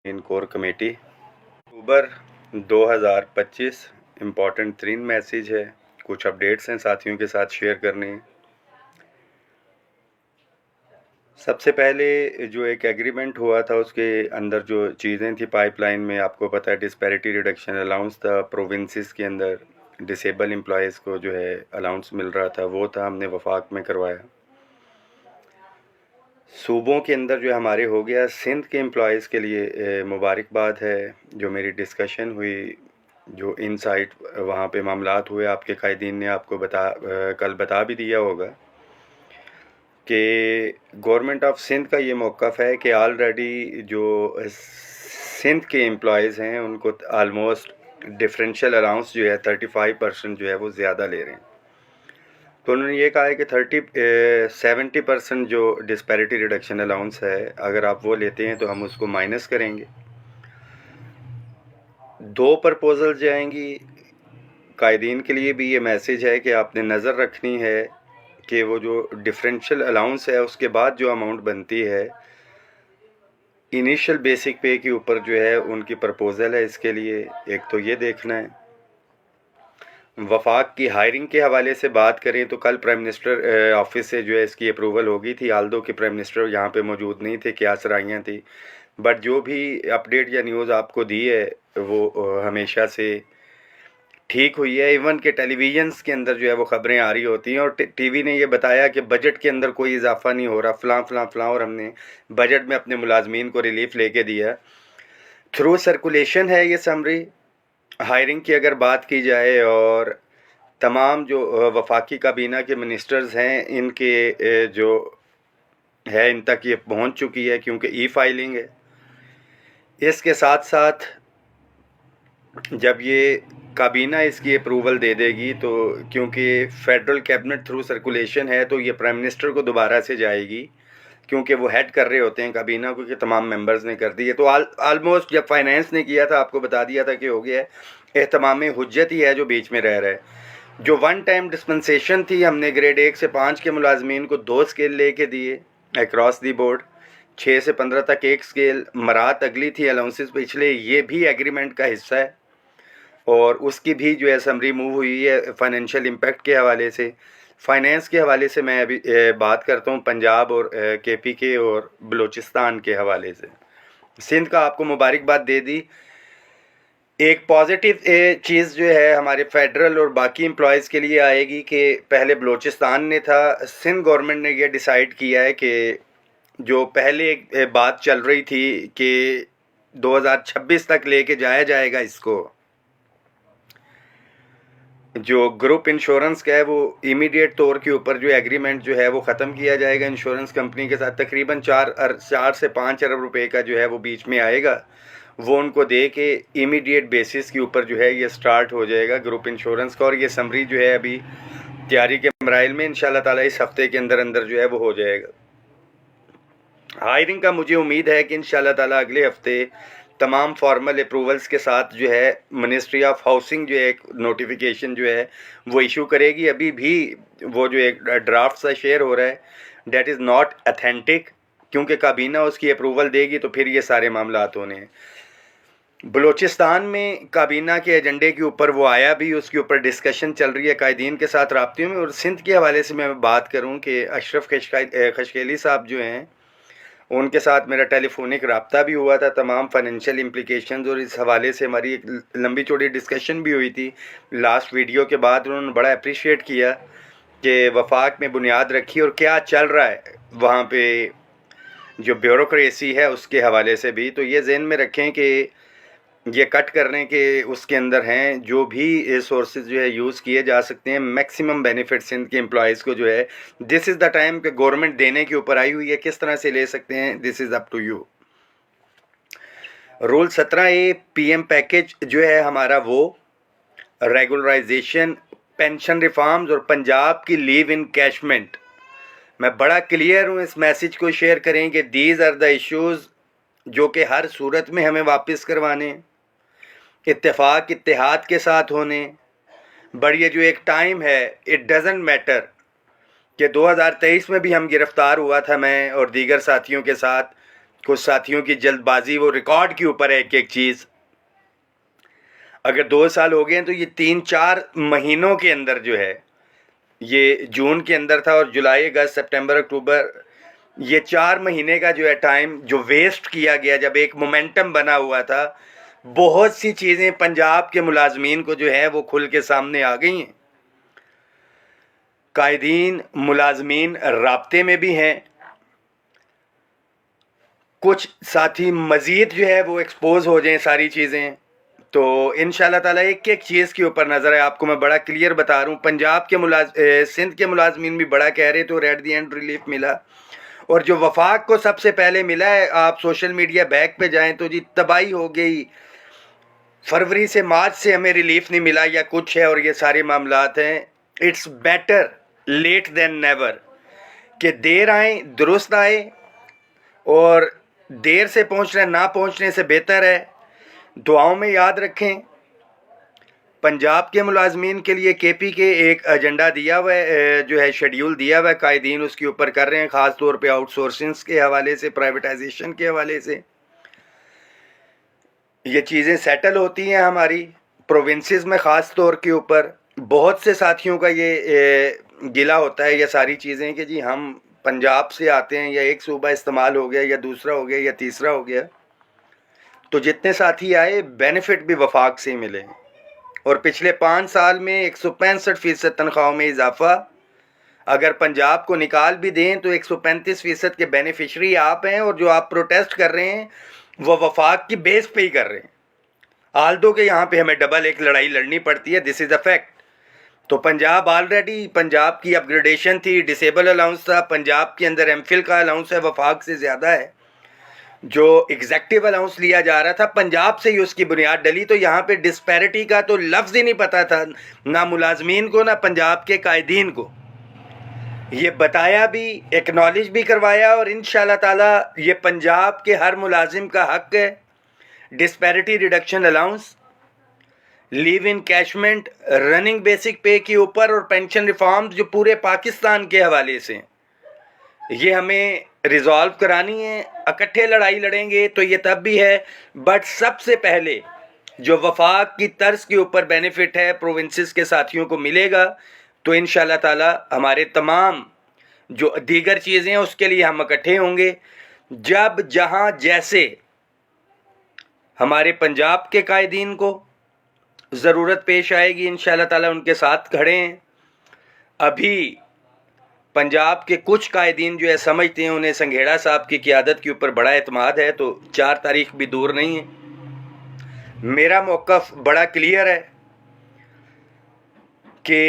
इन core committee अक्टूबर 2025 important 3 message है, कुछ updates हैं साथियों के साथ शेयर करने हैं। सबसे पहले जो एक एग्रीमेंट हुआ था उसके अंदर जो चीज़ें थी पाइपलाइन में, आपको पता है डिस्पैरिटी रिडक्शन अलाउंस था, प्रोविंसेस के अंदर डिसेबल एम्प्लॉयज़ को जो है अलाउंस मिल रहा था, वो था हमने वफाक में करवाया। सूबों के अंदर जो हमारे हो गया, सिंध के एम्प्लॉयज़ के लिए मुबारकबाद है। जो मेरी डिस्कशन हुई, जो इनसाइट वहाँ पे मामलात हुए, आपके कायदीन ने आपको कल बता भी दिया होगा कि गवर्नमेंट ऑफ सिंध का ये मौक़िफ़ है कि ऑलरेडी जो सिंध के एम्प्लॉयज़ हैं उनको आलमोस्ट डिफरेंशियल अलाउंस जो है 35% जो है वो ज़्यादा ले रहे हैं। तो उन्होंने ये कहा है कि 70% जो डिस्पैरिटी रिडक्शन अलाउंस है, अगर आप वो लेते हैं तो हम उसको माइनस करेंगे। 2 प्रपोजल जाएंगी। कायदीन के लिए भी ये मैसेज है कि आपने नज़र रखनी है कि वो जो डिफरेंशियल अलाउंस है उसके बाद जो अमाउंट बनती है इनिशियल बेसिक पे के ऊपर जो है उनकी प्रपोज़ल है। इसके लिए एक तो ये देखना है। वफाक की हायरिंग के हवाले से बात करें तो कल प्राइम मिनिस्टर ऑफिस से जो है इसकी अप्रूवल होगी थी, आल्दो कि प्राइम मिनिस्टर यहाँ पे मौजूद नहीं थे, क्या सराहियाँ थी, बट जो भी अपडेट या न्यूज़ आपको दी है वो हमेशा से ठीक हुई है। इवन के टेलीविज़न्स के अंदर जो है वो ख़बरें आ रही होती हैं और टीवी ने ये बताया कि बजट के अंदर कोई इजाफा नहीं हो रहा, फ़लाँ और हमने बजट में अपने मुलाजमीन को रिलीफ लेके दिया। थ्रू सर्कुलेशन है ये समरी। हायरिंग की अगर बात की जाए और तमाम जो वफाकी काबीना के मिनिस्टर्स हैं इनके जो है इन तक ये पहुंच चुकी है क्योंकि ई फाइलिंग है। इसके साथ साथ जब ये काबीना इसकी अप्रूवल दे देगी तो क्योंकि फेडरल कैबिनेट थ्रू सर्कुलेशन है तो ये प्राइम मिनिस्टर को दोबारा से जाएगी, क्योंकि वो हेड कर रहे होते हैं काबीना को कि तमाम मेंबर्स ने कर दी है। तो ऑलमोस्ट जब फाइनेंस ने किया था आपको बता दिया था कि हो गया है, एहतमाम हुज्जत ही है जो बीच में रह रहा है। जो वन टाइम डिस्पेंसेशन थी, हमने ग्रेड 1 से 5 के मुलाजमीन को 2 स्केल लेके दिए अक्रॉस दी बोर्ड, 6 से 15 तक 1 स्केल। मरात अगली थी अलाउंसेस पिछले, ये भी एग्रीमेंट का हिस्सा है और उसकी भी जो है समरी मूव हुई है फाइनेंशियल इम्पैक्ट के हवाले से। फाइनेंस के हवाले से मैं अभी बात करता हूँ पंजाब और KPK और बलूचिस्तान के हवाले से। सिंध का आपको मुबारकबाद दे दी। एक पॉजिटिव चीज़ जो है हमारे फेडरल और बाकी एम्प्लॉयज़ के लिए आएगी कि पहले बलूचिस्तान ने था, सिंध गवर्नमेंट ने ये डिसाइड किया है कि जो पहले एक बात चल रही थी कि 2026 तक लेके जाया जाएगा इसको, जो ग्रुप इंश्योरेंस का है वो इमीडिएट तौर के ऊपर जो एग्रीमेंट जो है वो ख़त्म किया जाएगा इंश्योरेंस कंपनी के साथ। तकरीबन 4 से 5 अरब रुपए का जो है वो बीच में आएगा, वो उनको दे के इमीडिएट बेसिस के ऊपर जो है ये स्टार्ट हो जाएगा ग्रुप इंश्योरेंस का। और ये समरी जो है अभी तैयारी के मराइल में, इंशाल्लाह ताला इस हफ्ते के अंदर अंदर जो है वो हो जाएगा। हायरिंग का मुझे उम्मीद है कि इंशाल्लाह ताला अगले हफ्ते तमाम फॉर्मल अप्रूवल्स के साथ जो है मिनिस्ट्री ऑफ हाउसिंग जो है एक नोटिफिकेशन जो है वो इशू करेगी। अभी भी वो जो एक ड्राफ्ट सा शेयर हो रहा है डेट इज़ नॉट अथेंटिक, क्योंकि काबीना उसकी अप्रूवल देगी तो फिर ये सारे मामलात होने हैं। बलूचिस्तान में काबीना के एजेंडे के ऊपर वो आया भी, उसके ऊपर डिस्कशन चल रही है कायदीन के साथ राब्ते में। और सिंध के हवाले से मैं बात करूं कि अशरफ खशकेली साहब जो हैं उनके साथ मेरा टेलीफोनिक रब्ता भी हुआ था, तमाम फाइनेंशियल इम्प्लिकेशंस और इस हवाले से हमारी एक लंबी चौड़ी डिस्कशन भी हुई थी लास्ट वीडियो के बाद। उन्होंने बड़ा अप्रिशिएट किया कि वफाक में बुनियाद रखी और क्या चल रहा है वहाँ पे जो ब्यूरोक्रेसी है उसके हवाले से भी। तो ये जहन में रखें कि ये कट करने के उसके अंदर हैं जो भी सोर्सेज जो है यूज़ किए जा सकते हैं, मैक्सिमम बेनिफिट सिंध के एम्प्लॉयज़ को जो है। दिस इज़ द टाइम कि गवर्नमेंट देने के ऊपर आई हुई है, किस तरह से ले सकते हैं, this is up to you. Rule 17A PM package जो है हमारा वो रेगुलराइजेशन, पेंशन रिफॉर्म्स और पंजाब की लीव इन कैशमेंट, मैं बड़ा क्लियर हूँ इस मैसेज को शेयर करें कि दीज आर द इश्यूज़ जो कि हर सूरत में हमें वापस करवाने, इत्तेफाक इत्तेहाद के साथ होने। बट ये जो एक टाइम है इट डजेंट मैटर कि 2023 में भी हम गिरफ़्तार हुआ था मैं और दीगर साथियों के साथ, कुछ साथियों की जल्दबाजी, वो रिकॉर्ड के ऊपर है एक एक चीज़। अगर 2 साल हो गए हैं तो ये 3-4 महीनों के अंदर जो है, ये जून के अंदर था और जुलाई, अगस्त, सितंबर, अक्टूबर, ये 4 महीने का जो है टाइम जो वेस्ट किया गया, जब एक मोमेंटम बना हुआ था, बहुत सी चीज़ें पंजाब के मुलाजमीन को जो है वो खुल के सामने आ गई हैं। कायदीन मुलाजमीन राब्ते में भी हैं, कुछ साथी मज़ीद जो है वो एक्सपोज हो जाएं सारी चीज़ें। तो इंशाल्लाह ताला एक एक चीज़ के ऊपर नज़र है। आपको मैं बड़ा क्लियर बता रहा हूँ, पंजाब के सिंध के मुलाजमीन भी बड़ा कह रहे थे और एट दी एंड रिलीफ मिला। और जो वफाक को सबसे पहले मिला है, आप सोशल मीडिया बैक पे जाएं तो जी तबाही हो गई, फरवरी से मार्च से हमें रिलीफ नहीं मिला या कुछ है, और ये सारे मामलात हैं। It's better late than never, कि देर आए दुरुस्त आए, और देर से पहुँचना ना पहुँचने से बेहतर है। दुआओं में याद रखें। पंजाब के मुलाजमीन के लिए केपी के एक एजेंडा दिया हुआ है, जो है शेड्यूल दिया हुआ है, कायदीन उसके ऊपर कर रहे हैं, ख़ास तौर पे आउटसोर्सिंग के हवाले से, प्राइवेटाइजेशन के हवाले से। ये चीज़ें सेटल होती हैं हमारी प्रोविंसेस में, ख़ास तौर के ऊपर बहुत से साथियों का ये गिला होता है, ये सारी चीज़ें कि जी हम पंजाब से आते हैं, या एक सूबा इस्तेमाल हो गया, या दूसरा हो गया, या तीसरा हो गया। तो जितने साथी आए बेनिफिट भी वफाक से ही मिले, और पिछले 5 साल में 165% तनख्वाहों में इजाफा। अगर पंजाब को निकाल भी दें तो 135% के बेनिफिशरी आप हैं, और जो आप प्रोटेस्ट कर रहे हैं वो वफाक की बेस पे ही कर रहे हैं। आल्दो के यहाँ पे हमें डबल एक लड़ाई लड़नी पड़ती है, दिस इज़ अ फैक्ट। तो पंजाब ऑलरेडी, पंजाब की अपग्रेडेशन थी, डिसेबल अलाउंस था, पंजाब के अंदर एमफिल का अलाउंस है वफाक से ज़्यादा है। जो एग्जेक्टिव अलाउंस लिया जा रहा था पंजाब से ही उसकी बुनियाद डली। तो यहाँ पे डिस्पैरिटी का तो लफ्ज़ ही नहीं पता था, ना मुलाजमीन को ना पंजाब के कायदीन को। ये बताया भी, एक्नॉलेज भी करवाया, और इंशाल्लाह ताला ये पंजाब के हर मुलाजिम का हक है। डिस्पैरिटी रिडक्शन अलाउंस, लीव इन कैशमेंट, रनिंग बेसिक पे के ऊपर, और पेंशन रिफॉर्म जो पूरे पाकिस्तान के हवाले से, ये हमें रिजॉल्व करानी है। इकट्ठे लड़ाई लड़ेंगे तो ये तब भी है, बट सबसे पहले जो वफाक की तर्ज के ऊपर बेनिफिट है प्रोविंसेस के साथियों को मिलेगा, तो इंशाल्लाह ताला हमारे तमाम जो दीगर चीज़ें हैं उसके लिए हम इकट्ठे होंगे। जब जहाँ जैसे हमारे पंजाब के कायदीन को ज़रूरत पेश आएगी, इंशाल्लाह ताला उनके साथ खड़े हैं। अभी पंजाब के कुछ कायदीन जो है समझते हैं, उन्हें संघेड़ा साहब की क़ियादत के ऊपर बड़ा एतमाद है, तो 4 तारीख भी दूर नहीं है। मेरा मौक़िफ़ बड़ा क्लियर है कि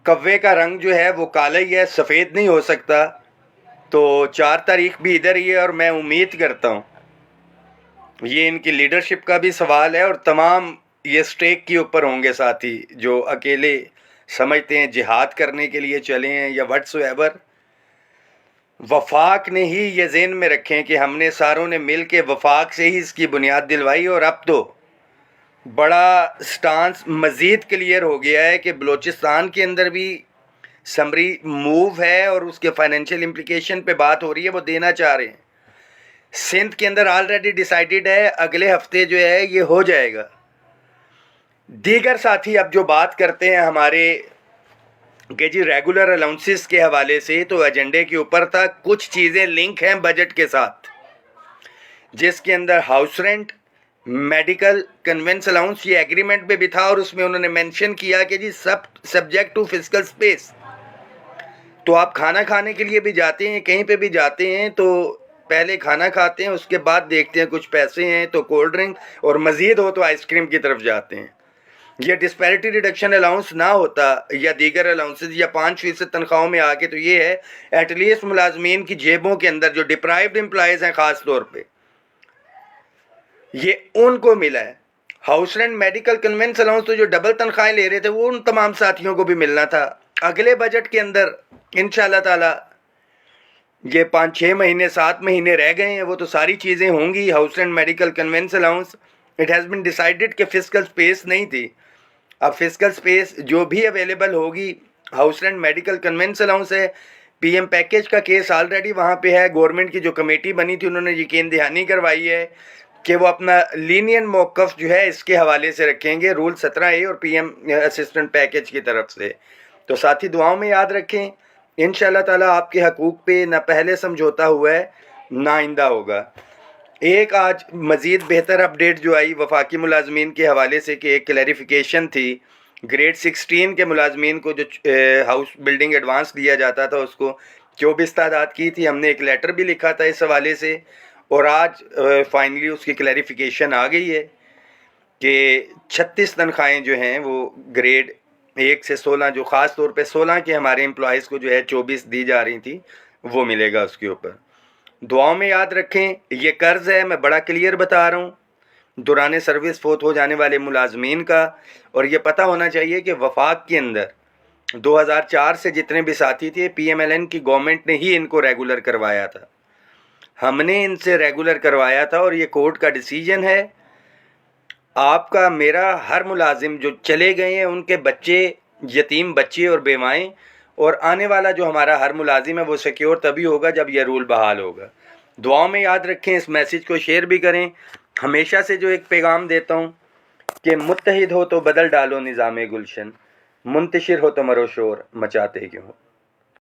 कव्वे का रंग जो है वो काला ही है, सफ़ेद नहीं हो सकता। तो 4 तारीख भी इधर ही है, और मैं उम्मीद करता हूँ ये इनकी लीडरशिप का भी सवाल है, और तमाम ये स्टेक के ऊपर होंगे साथी जो अकेले समझते हैं जिहाद करने के लिए चले हैं या व्हाट्सएवर। वफाक ने ही ये ज़हन में रखें कि हमने सारों ने मिल के वफाक से ही इसकी बुनियाद दिलवाई, और अब तो बड़ा स्टांस मज़ीद क्लियर हो गया है कि बलूचिस्तान के अंदर भी समरी मूव है, और उसके फाइनेंशियल इम्प्लिकेशन पे बात हो रही है, वो देना चाह रहे हैं। सिंध के अंदर ऑलरेडी डिसाइडेड है, अगले हफ्ते जो है ये हो जाएगा। दीगर साथी अब जो बात करते हैं हमारे कि जी रेगुलर अलाउंसेस के हवाले से, तो एजेंडे के ऊपर था, कुछ चीज़ें लिंक हैं बजट के साथ, जिसके अंदर house rent, medical, convince allowance, ये एग्रीमेंट पे भी था, और उसमें उन्होंने मेंशन किया कि जी सब सब्जेक्ट टू फिजिकल स्पेस। तो आप खाना खाने के लिए भी जाते हैं, कहीं पे भी जाते हैं, तो पहले खाना खाते हैं, उसके बाद देखते हैं कुछ पैसे हैं तो कोल्ड ड्रिंक, और मज़ीद हो तो आइसक्रीम की तरफ जाते हैं। यह डिस्पैरिटी रिडक्शन अलाउंस ना होता, या दीगर अलाउंसेस, या 5% तनख्वाहों में आके, तो ये है एटलीस्ट मुलाजमीन की जेबों के अंदर जो डिप्राइव्ड एम्प्लॉयज़ हैं ख़ास तौर पे, ये उनको मिला है। House rent, medical, convince allowance, तो जो डबल तनख्वाहें ले रहे थे वो उन तमाम साथियों को भी मिलना था। अगले बजट के अंदर इंशाल्लाह ताला ये 5-6 महीने 7 महीने रह गए हैं, वो तो सारी चीज़ें होंगी। House rent, medical, convince allowance, it has been decided कि फिजिकल स्पेस नहीं थी। अब फिजिकल स्पेस जो भी अवेलेबल होगी, house rent, medical, convince allowance है, PM पैकेज का केस ऑलरेडी वहाँ पे है। गवर्नमेंट की जो कमेटी बनी थी उन्होंने यकीन दहानी करवाई है कि वो अपना लीनियन मौक़िफ़ जो है इसके हवाले से रखेंगे रूल 17A और PM असिस्टेंट पैकेज की तरफ से। तो साथी दुआओं में याद रखें, इंशाअल्लाह ताला आपके हकूक़ पे ना पहले समझौता हुआ है ना आइंदा होगा। एक आज मज़ीद बेहतर अपडेट जो आई वफाकी मुलाजमीन के हवाले से कि एक क्लैरिफिकेशन थी, ग्रेड 16 के मुलाजमीन को जो हाउस बिल्डिंग एडवांस दिया जाता था उसको 24 तादाद की थी। हमने एक लेटर भी लिखा था इस हवाले से और आज फाइनली उसकी क्लैरिफिकेशन आ गई है कि 36 तनख्वाहें जो हैं वो ग्रेड 1 से 16 जो ख़ास तौर पे 16 के हमारे एम्प्लॉयज़ को जो है 24 दी जा रही थी वो मिलेगा उसके ऊपर। दुआओं में याद रखें, ये कर्ज़ है, मैं बड़ा क्लियर बता रहा हूँ, दौरान सर्विस फोत हो जाने वाले मुलाजमीन का। और ये पता होना चाहिए कि वफाक के अंदर 2004 से जितने भी साथी थे PMLN की गवर्नमेंट ने ही इनको रेगुलर करवाया था, हमने इनसे रेगुलर करवाया था और ये कोर्ट का डिसीजन है। आपका मेरा हर मुलाजिम जो चले गए हैं उनके बच्चे, यतीम बच्चे और बेवाएँ और आने वाला जो हमारा हर मुलाजिम है वो सिक्योर तभी होगा जब यह रूल बहाल होगा। दुआओं में याद रखें, इस मैसेज को शेयर भी करें। हमेशा से जो एक पैगाम देता हूँ कि मुत्तहिद हो तो बदल डालो निज़ाम गुलशन, मुंतशिर हो तो मरो शोर मचाते क्यों हो।